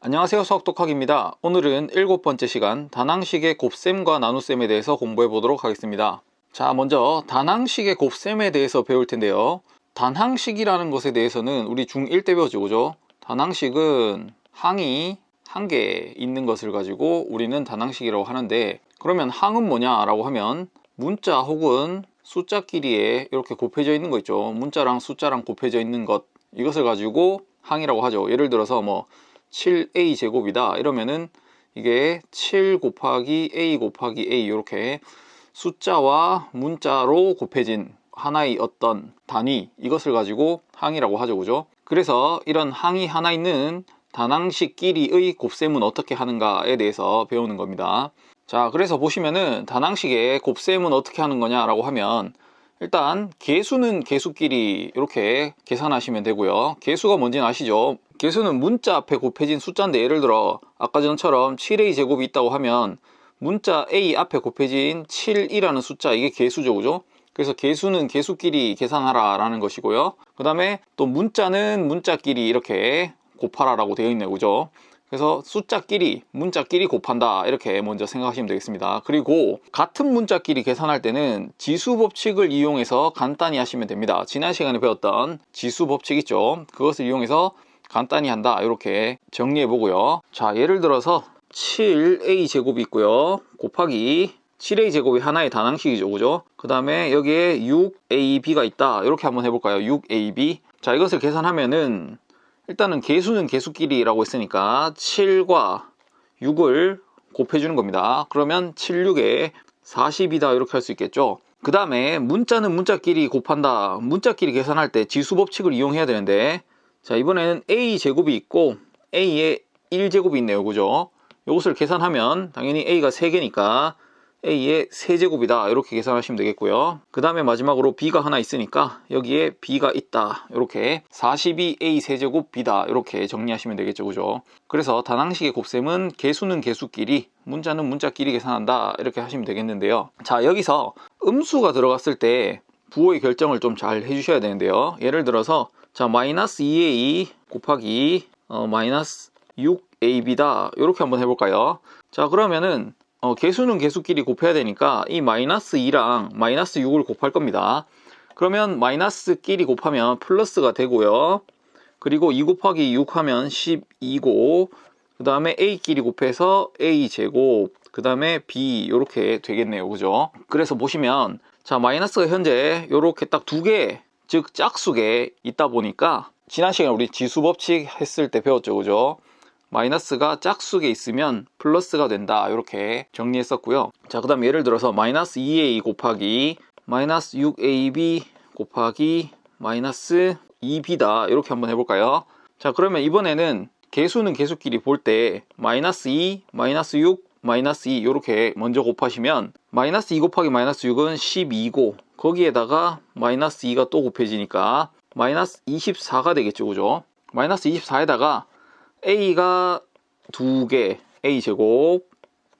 안녕하세요, 수학독학입니다. 오늘은 7번째 시간 다항식의 곱셈과 나눗셈에 대해서 공부해 보도록 하겠습니다. 자, 먼저 다항식의 곱셈에 대해서 배울 텐데요. 다항식이라는 것에 대해서는 우리 중1 때 배웠죠, 그죠? 다항식은 항이 한 개 있는 것을 가지고 우리는 다항식이라고 하는데, 그러면 항은 뭐냐라고 하면 문자 혹은 숫자끼리에 이렇게 곱해져 있는 거 있죠. 문자랑 숫자랑 곱해져 있는 것, 이것을 가지고 항이라고 하죠. 예를 들어서 7a 제곱이다 이러면은 이게 7 곱하기 a 곱하기 a 이렇게 숫자와 문자로 곱해진 하나의 어떤 단위, 이것을 가지고 항이라고 하죠, 그죠? 그래서 이런 항이 하나 있는 다항식끼리의 곱셈은 어떻게 하는가에 대해서 배우는 겁니다. 자, 그래서 보시면은 다항식의 곱셈은 어떻게 하는 거냐라고 하면, 일단 개수는 개수끼리 이렇게 계산하시면 되고요. 개수가 뭔지는 아시죠? 개수는 문자 앞에 곱해진 숫자인데, 예를 들어 아까 전처럼 7a 제곱이 있다고 하면 문자 a 앞에 곱해진 7이라는 숫자, 이게 개수죠, 그죠? 그래서 개수는 개수끼리 계산하라 라는 것이고요. 그 다음에 또 문자는 문자끼리 이렇게 곱하라 라고 되어 있네요, 그죠? 그래서 숫자끼리, 문자끼리 곱한다, 이렇게 먼저 생각하시면 되겠습니다. 그리고 같은 문자끼리 계산할 때는 지수 법칙을 이용해서 간단히 하시면 됩니다. 지난 시간에 배웠던 지수 법칙 있죠? 그것을 이용해서 간단히 한다, 이렇게 정리해 보고요. 자, 예를 들어서 7a 제곱이 있고요, 곱하기 7a 제곱이 하나의 다항식이죠, 그죠? 그 다음에 여기에 6ab가 있다, 이렇게 한번 해볼까요? 6ab. 자, 이것을 계산하면은 일단은 개수는 개수끼리라고 했으니까 7과 6을 곱해주는 겁니다. 그러면 7, 6에 40이다, 이렇게 할 수 있겠죠. 그 다음에 문자는 문자끼리 곱한다, 문자끼리 계산할 때 지수 법칙을 이용해야 되는데, 자, 이번에는 a 제곱이 있고 a에 1제곱이 있네요, 그죠? 이것을 계산하면 당연히 a가 3개니까 a의 세제곱이다, 이렇게 계산하시면 되겠고요. 그 다음에 마지막으로 b가 하나 있으니까 여기에 b가 있다, 이렇게 42a 세제곱 b다, 이렇게 정리하시면 되겠죠, 그죠? 그래서 다항식의 곱셈은 개수는 개수끼리, 문자는 문자끼리 계산한다, 이렇게 하시면 되겠는데요. 자, 여기서 음수가 들어갔을 때 부호의 결정을 좀 잘 해주셔야 되는데요. 예를 들어서 자, 마이너스 2a 곱하기 마이너스 6ab다, 이렇게 한번 해볼까요? 자, 그러면은 개수는 개수끼리 곱해야 되니까 이 마이너스 2랑 마이너스 6을 곱할 겁니다. 그러면 마이너스끼리 곱하면 플러스가 되고요. 그리고 2 곱하기 6 하면 12고, 그 다음에 a끼리 곱해서 a제곱, 그 다음에 b, 이렇게 되겠네요, 그죠? 그래서 보시면 자, 마이너스가 현재 이렇게 딱 두 개, 즉 짝수에 있다 보니까, 지난 시간에 우리 지수 법칙 했을 때 배웠죠, 그죠? 마이너스가 짝수에 있으면 플러스가 된다, 이렇게 정리했었고요. 자, 그 다음 예를 들어서 마이너스 2a 곱하기 마이너스 6ab 곱하기 마이너스 2b다, 이렇게 한번 해볼까요? 자, 그러면 이번에는 개수는 개수끼리 볼 때 마이너스 2, 마이너스 6, 마이너스 2 이렇게 먼저 곱하시면 마이너스 2 곱하기 마이너스 6은 12고, 거기에다가 마이너스 2가 또 곱해지니까 마이너스 24가 되겠죠, 그죠? 마이너스 24에다가 a가 2개, a제곱,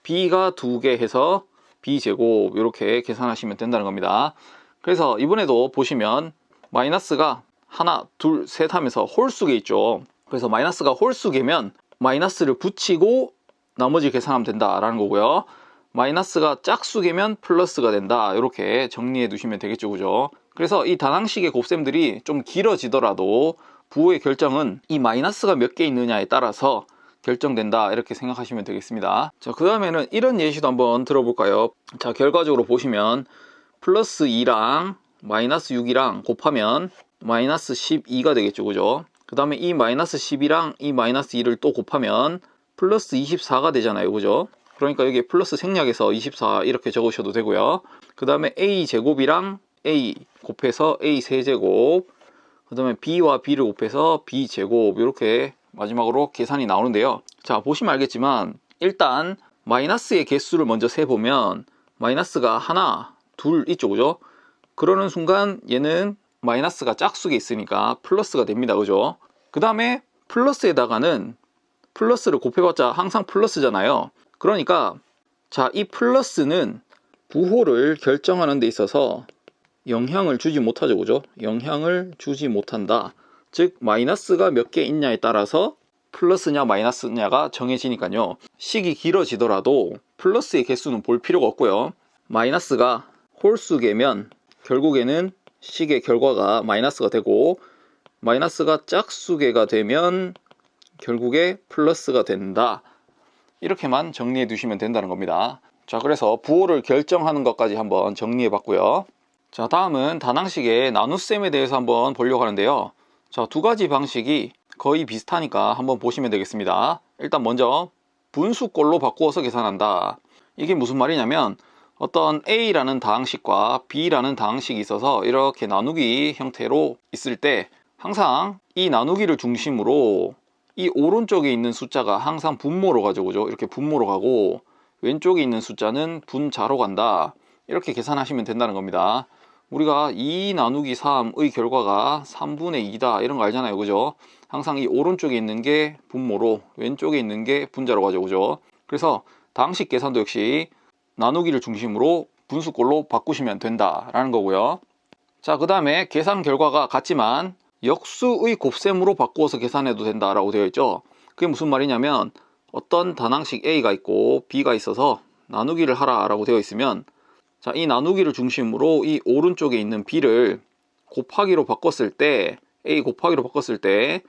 b가 2개 해서 b제곱, 이렇게 계산하시면 된다는 겁니다. 그래서 이번에도 보시면 마이너스가 하나, 둘, 셋 하면서 홀수게 있죠. 그래서 마이너스가 홀수개면 마이너스를 붙이고 나머지 계산하면 된다라는 거고요. 마이너스가 짝수개면 플러스가 된다, 이렇게 정리해 두시면 되겠죠, 그죠? 그래서 이 다항식의 곱셈들이 좀 길어지더라도 부호의 결정은 이 마이너스가 몇 개 있느냐에 따라서 결정된다, 이렇게 생각하시면 되겠습니다. 자, 그 다음에는 이런 예시도 한번 들어볼까요? 자, 결과적으로 보시면 플러스 2랑 마이너스 6이랑 곱하면 마이너스 12가 되겠죠, 그죠? 그 다음에 이 마이너스 12랑 이 마이너스 2를 또 곱하면 플러스 24가 되잖아요, 그죠? 그러니까 여기 플러스 생략해서 24 이렇게 적으셔도 되고요. 그 다음에 a 제곱이랑 a 곱해서 a 세제곱, 그 다음에 b와 b를 곱해서 b제곱, 이렇게 마지막으로 계산이 나오는데요. 자, 보시면 알겠지만 일단 마이너스의 개수를 먼저 세보면 마이너스가 하나, 둘 있죠, 그죠? 그러는 순간 얘는 마이너스가 짝수에 있으니까 플러스가 됩니다, 그죠? 그 다음에 플러스에다가는 플러스를 곱해봤자 항상 플러스잖아요. 그러니까 자, 이 플러스는 부호를 결정하는 데 있어서 영향을 주지 못하죠, 그죠? 영향을 주지 못한다. 즉 마이너스가 몇 개 있냐에 따라서 플러스냐 마이너스냐가 정해지니까요. 식이 길어지더라도 플러스의 개수는 볼 필요가 없고요. 마이너스가 홀수개면 결국에는 식의 결과가 마이너스가 되고, 마이너스가 짝수개가 되면 결국에 플러스가 된다. 이렇게만 정리해 두시면 된다는 겁니다. 자, 그래서 부호를 결정하는 것까지 한번 정리해 봤고요. 자, 다음은 다낭식의 나눗셈에 대해서 한번 보려고 하는데요. 자, 두 가지 방식이 거의 비슷하니까 한번 보시면 되겠습니다. 일단 먼저 분수꼴로 바꾸어서 계산한다. 이게 무슨 말이냐면, 어떤 A라는 다항식과 B라는 다항식이 있어서 이렇게 나누기 형태로 있을 때 항상 이 나누기를 중심으로 이 오른쪽에 있는 숫자가 항상 분모로 가죠. 그죠? 이렇게 분모로 가고 왼쪽에 있는 숫자는 분자로 간다. 이렇게 계산하시면 된다는 겁니다. 우리가 2 나누기 3의 결과가 3분의 2다 이런 거 알잖아요. 그죠? 항상 이 오른쪽에 있는 게 분모로, 왼쪽에 있는 게 분자로 가죠. 그죠? 그래서 다항식 계산도 역시 나누기를 중심으로 분수꼴로 바꾸시면 된다라는 거고요. 자, 그 다음에 계산 결과가 같지만 역수의 곱셈으로 바꾸어서 계산해도 된다라고 되어 있죠. 그게 무슨 말이냐면, 어떤 단항식 A가 있고 B가 있어서 나누기를 하라 라고 되어 있으면, 자, 이 나누기를 중심으로 이 오른쪽에 있는 B를 곱하기로 바꿨을 때, A 곱하기로 바꿨을 때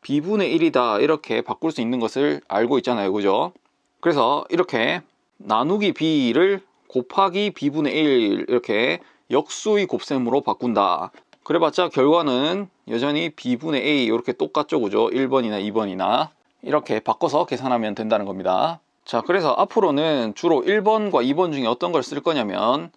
B분의 1이다 이렇게 바꿀 수 있는 것을 알고 있잖아요. 그죠? 그래서 이렇게 나누기 B를 곱하기 B분의 1 이렇게 역수의 곱셈으로 바꾼다. 그래봤자 결과는 여전히 B분의 A 이렇게 똑같죠. 그죠? 1번이나 2번이나 이렇게 바꿔서 계산하면 된다는 겁니다. 자, 그래서 앞으로는 주로 1번과 2번 중에 어떤 걸 쓸 거냐면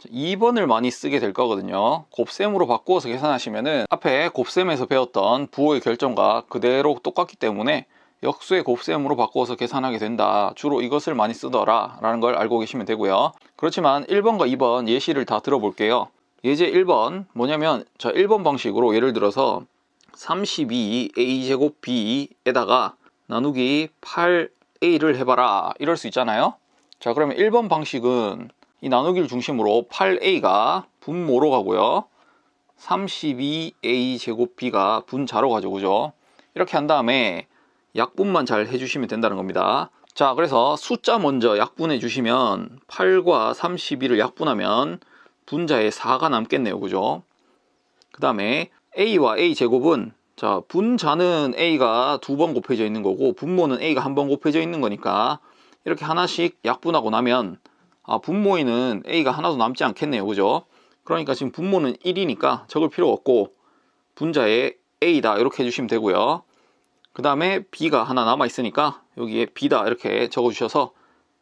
2번을 많이 쓰게 될 거거든요. 곱셈으로 바꾸어서 계산하시면은 앞에 곱셈에서 배웠던 부호의 결정과 그대로 똑같기 때문에 역수의 곱셈으로 바꾸어서 계산하게 된다. 주로 이것을 많이 쓰더라 라는 걸 알고 계시면 되고요. 그렇지만 1번과 2번 예시를 다 들어볼게요. 예제 1번 뭐냐면, 자, 1번 방식으로 예를 들어서 32a제곱 b에다가 나누기 8a를 해봐라 이럴 수 있잖아요. 자, 그러면 1번 방식은 이 나누기를 중심으로 8a가 분모로 가고요, 32a제곱 b가 분자로 가죠. 그죠? 이렇게 한 다음에 약분만 잘 해주시면 된다는 겁니다. 자, 그래서 숫자 먼저 약분해 주시면 8과 32를 약분하면 분자에 4가 남겠네요. 그죠? 그 다음에 a와 a제곱은, 자, 분자는 a가 2번 곱해져 있는 거고 분모는 a가 1번 곱해져 있는 거니까 이렇게 하나씩 약분하고 나면 분모에는 a가 하나도 남지 않겠네요. 그죠? 그러니까 지금 분모는 1이니까 적을 필요가 없고 분자에 a다 이렇게 해주시면 되고요. 그 다음에 b가 하나 남아 있으니까 여기에 b다 이렇게 적어 주셔서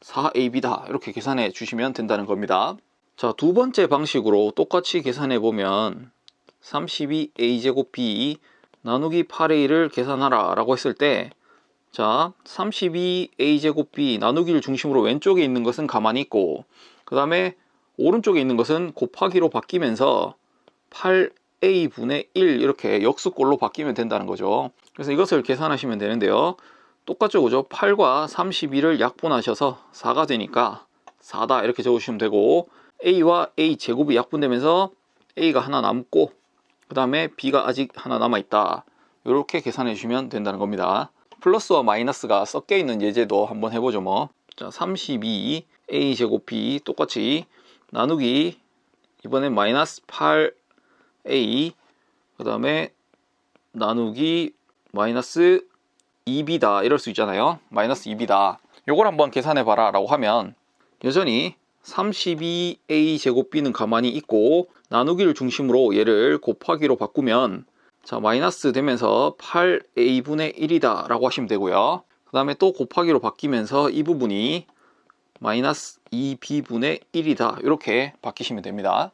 4ab다 이렇게 계산해 주시면 된다는 겁니다. 자, 두 번째 방식으로 똑같이 계산해 보면 32a제곱 b 나누기 8a를 계산하라 라고 했을 때, 자, 32a제곱 b 나누기를 중심으로 왼쪽에 있는 것은 가만히 있고 그 다음에 오른쪽에 있는 것은 곱하기로 바뀌면서 8a분의 1 이렇게 역수꼴로 바뀌면 된다는 거죠. 그래서 이것을 계산하시면 되는데요. 똑같죠. 그죠? 8과 32를 약분하셔서 4가 되니까 4다 이렇게 적으시면 되고, a와 a 제곱이 약분되면서 a가 하나 남고 그 다음에 b가 아직 하나 남아있다. 이렇게 계산해 주시면 된다는 겁니다. 플러스와 마이너스가 섞여 있는 예제도 한번 해보죠. 뭐. 자, 32 a 제곱 b 똑같이 나누기, 이번엔 마이너스 8a 그 다음에 나누기 마이너스 2b다 이럴 수 있잖아요. 마이너스 2b다. 요걸 한번 계산해 봐라 라고 하면 여전히 32a 제곱 b는 가만히 있고 나누기를 중심으로 얘를 곱하기로 바꾸면, 자, 마이너스 되면서 8a분의 1이다 라고 하시면 되고요. 그 다음에 또 곱하기로 바뀌면서 이 부분이 마이너스 2b분의 1이다 이렇게 바뀌시면 됩니다.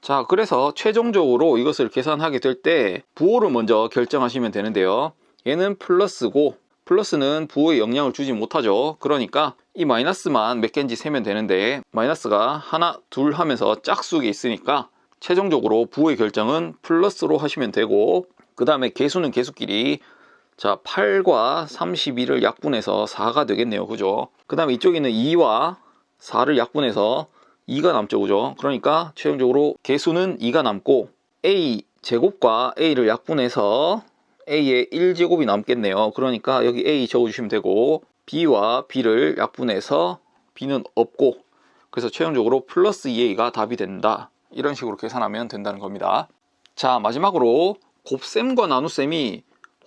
자, 그래서 최종적으로 이것을 계산하게 될 때 부호를 먼저 결정하시면 되는데요. 얘는 플러스고 플러스는 부호에 영향을 주지 못하죠. 그러니까 이 마이너스만 몇 개인지 세면 되는데 마이너스가 하나, 둘 하면서 짝수에 있으니까 최종적으로 부호의 결정은 플러스로 하시면 되고, 그 다음에 개수는 개수끼리, 자, 8과 32를 약분해서 4가 되겠네요. 그죠? 그 다음에 이쪽에는 2와 4를 약분해서 2가 남죠. 그죠? 그러니까 최종적으로 개수는 2가 남고 a 제곱과 a를 약분해서 A의 1제곱이 남겠네요. 그러니까 여기 A 적어주시면 되고 B와 B를 약분해서 B는 없고 그래서 최종적으로 플러스 2A가 답이 된다. 이런 식으로 계산하면 된다는 겁니다. 자, 마지막으로 곱셈과 나눗셈이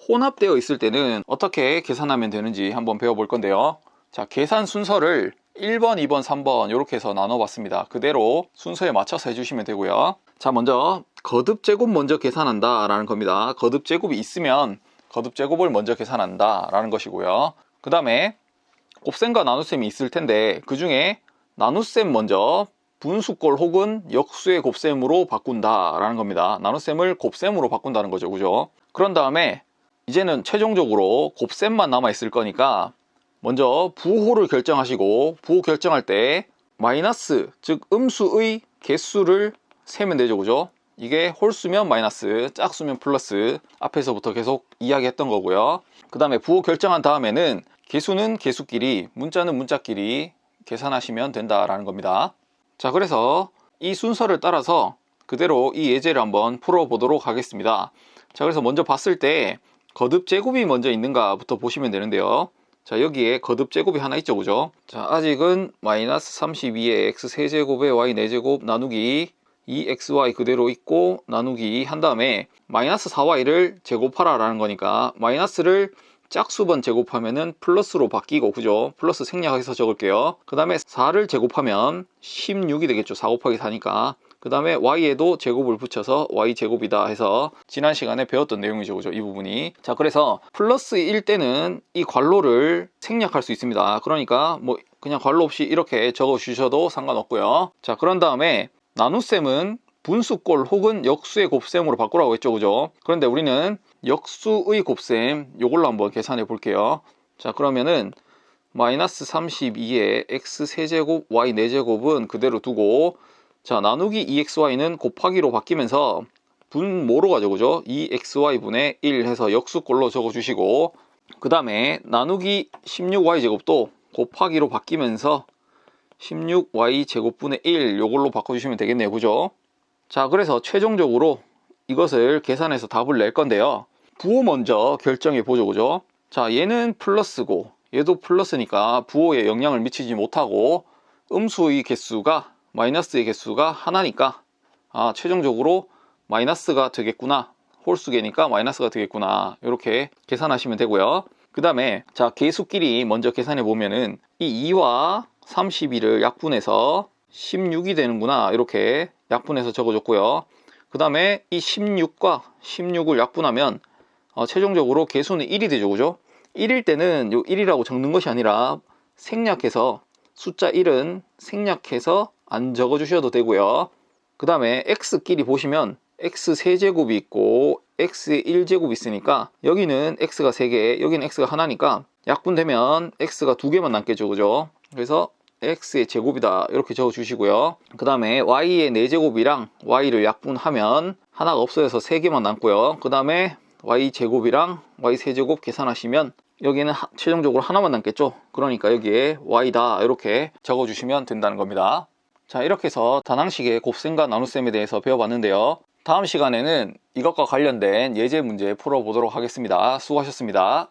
혼합되어 있을 때는 어떻게 계산하면 되는지 한번 배워볼 건데요. 자, 계산 순서를 1번, 2번, 3번 이렇게 해서 나눠봤습니다. 그대로 순서에 맞춰서 해주시면 되고요. 자, 먼저 거듭제곱 먼저 계산한다 라는 겁니다. 거듭제곱이 있으면 거듭제곱을 먼저 계산한다 라는 것이고요. 그 다음에 곱셈과 나눗셈이 있을 텐데 그 중에 나눗셈 먼저 분수꼴 혹은 역수의 곱셈으로 바꾼다 라는 겁니다. 나눗셈을 곱셈으로 바꾼다는 거죠. 그죠? 그런 다음에 이제는 최종적으로 곱셈만 남아 있을 거니까 먼저 부호를 결정하시고 부호 결정할 때 마이너스 즉 음수의 개수를 세면 되죠. 그죠? 이게 홀수면 마이너스, 짝수면 플러스 앞에서부터 계속 이야기했던 거고요. 그 다음에 부호 결정한 다음에는 개수는 개수끼리, 문자는 문자끼리 계산하시면 된다라는 겁니다. 자, 그래서 이 순서를 따라서 그대로 이 예제를 한번 풀어보도록 하겠습니다. 자, 그래서 먼저 봤을 때 거듭제곱이 먼저 있는가부터 보시면 되는데요. 자, 여기에 거듭제곱이 하나 있죠. 그죠? 자, 아직은 마이너스 32의 x세제곱에 y4제곱 나누기 2xy 그대로 있고 나누기 한 다음에 마이너스 4y를 제곱하라 라는 거니까 마이너스를 짝수번 제곱하면은 플러스로 바뀌고 그죠? 플러스 생략해서 적을게요. 그 다음에 4를 제곱하면 16이 되겠죠. 4 곱하기 4니까. 그 다음에 y에도 제곱을 붙여서 y제곱이다 해서 지난 시간에 배웠던 내용이죠. 그죠? 이 부분이. 자, 그래서 플러스일 때는 이 괄호를 생략할 수 있습니다. 그러니까 뭐 그냥 괄호 없이 이렇게 적어 주셔도 상관없고요. 자, 그런 다음에 나눗셈은 분수꼴 혹은 역수의 곱셈으로 바꾸라고 했죠. 그죠? 그런데 우리는 역수의 곱셈 요걸로 한번 계산해 볼게요. 자, 그러면은 마이너스 32의 x세제곱 y4제곱은 그대로 두고 자, 나누기 2xy는 곱하기로 바뀌면서 분모로 가죠. 그죠? 2xy분의 1 해서 역수꼴로 적어주시고 그 다음에 나누기 16y제곱도 곱하기로 바뀌면서 16y제곱분의 1 요걸로 바꿔주시면 되겠네요. 그죠? 자, 그래서 최종적으로 이것을 계산해서 답을 낼 건데요. 부호 먼저 결정해 보죠. 그죠? 자, 얘는 플러스고 얘도 플러스니까 부호에 영향을 미치지 못하고 음수의 개수가 마이너스의 개수가 하나니까 최종적으로 마이너스가 되겠구나. 홀수계니까 마이너스가 되겠구나. 이렇게 계산하시면 되고요. 그 다음에 자, 개수끼리 먼저 계산해 보면은 이 2와 32를 약분해서 16이 되는구나. 이렇게 약분해서 적어줬고요. 그 다음에 이 16과 16을 약분하면 최종적으로 개수는 1이 되죠. 그죠? 1일 때는 요 1이라고 적는 것이 아니라 생략해서 숫자 1은 생략해서 안 적어 주셔도 되고요. 그 다음에 x끼리 보시면 x세제곱이 있고 x의 1제곱이 있으니까 여기는 x가 3개, 여기는 x가 하나니까 약분되면 x가 2개만 남겠죠. 그죠? 그래서 x의 제곱이다 이렇게 적어 주시고요. 그 다음에 y의 4제곱이랑 y를 약분하면 하나가 없어져서 3개만 남고요. 그 다음에 y제곱이랑 y3제곱 계산하시면 여기는 최종적으로 하나만 남겠죠. 그러니까 여기에 y다 이렇게 적어 주시면 된다는 겁니다. 자, 이렇게 해서 다낭식의 곱셈과 나눗셈에 대해서 배워봤는데요. 다음 시간에는 이것과 관련된 예제 문제 풀어보도록 하겠습니다. 수고하셨습니다.